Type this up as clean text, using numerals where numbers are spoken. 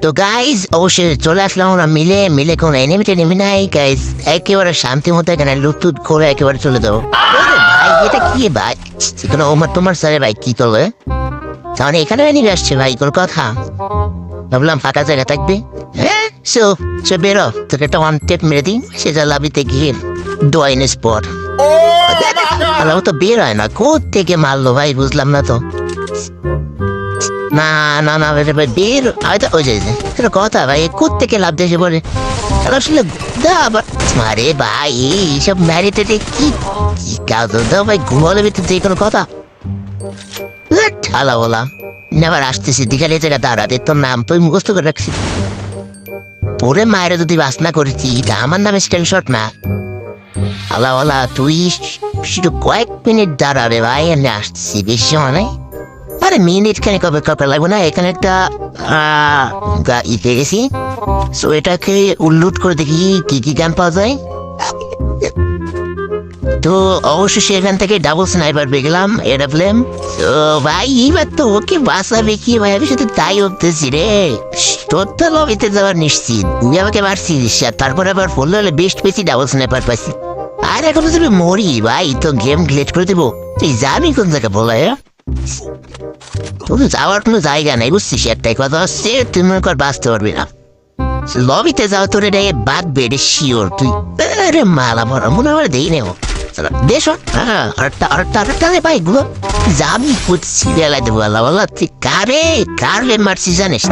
তো গাইজ অবশ্যই চলে আসলাম আমরা মিলে মিলে কোনো এনিমিতে নেমে নাই গাইজ, একেবারে শান্তি মতো এখানে লুটুট করে একেবারে চলে যাবো। ভাই এটা কি ভাই, কোনো তোমার স্যারে ভাই কি করবে তাহলে এখানে এনিমি আসছে ভাই, তোর কথা ভাবলাম ফাঁকা জায়গা থাকবে। হ্যাঁ সে বেরো, তোকে একটা ওয়ান টেপ মেরে দিই, সে যা লাভিতে গিয়ে ডোয়াইন স্পট তো বের হয় না, কোথ থেকে মারলো ভাই বুঝলাম না তো। না না না ভাই বের হয়তো ওই যে কথা ভাই, কোথ থেকে লাভ দিয়েছে বলে আসলে আরে ভাই এইসব ম্যারিটে কি কাজ দাও ভাই, ঘুমালে ভিতরে যে কোনো কথা ঠালা বলা নেবার আসতেছি দিঘালে জায়গা দাঁড়াতে, তোর নাম তুই মুখস্থ করে রাখছি, পরে মায়েরা যদি বাসনা করেছি এটা আমার নামে স্ক্রিনশট না। আল্লাহ আল্লাহ তুই শুধু কয়েক মিনিট দাঁড়া রে ভাই, আমি আসতেছি বেশি সময় নাই। আরে মিনিট খানে কবে কবে লাগবে না, এখানে একটা ইতে গেছি, সো এটাকে উল্লুট করে দেখি কি কি গান পাওয়া যায়। তো অবশ্যই সেখান থেকে ডাবল স্নাইপার পেয়ে গেলাম এরোপ্লেন। তো ভাই এইবার তো ওকে বাঁচাবে কি ভাই, আমি শুধু তাই উঠতেছি রে, তোর তো লবিতে যাওয়ার নিশ্চিত, তুই আমাকে মারছিস আর তারপরে আবার পড়লে হলে বেস্ট পেয়েছি, ডাবল স্নাইপার পাইছি। আর এখন তুমি মরি ভাই, তো গেম গ্লেট করে দেবো, তুই যাবি কোন জায়গায় বলা? তুমি যাওয়ার কোনো জায়গা নেই বুঝছিস, একটাই কথা হচ্ছে তুমি মনে কর বাঁচতে পারবি না, লবিতে যাও তোর এটা বাদ বেড়ে শিওর তুই। আরে মালা ভরা মনে হয় দেই নেব বেশ, হ্যাঁ আরেকটা ভাই গুলো যাবি খুঁজছি বেলায় দেবো, আল্লাহ বলা তুই কারে মারছিস জানিস।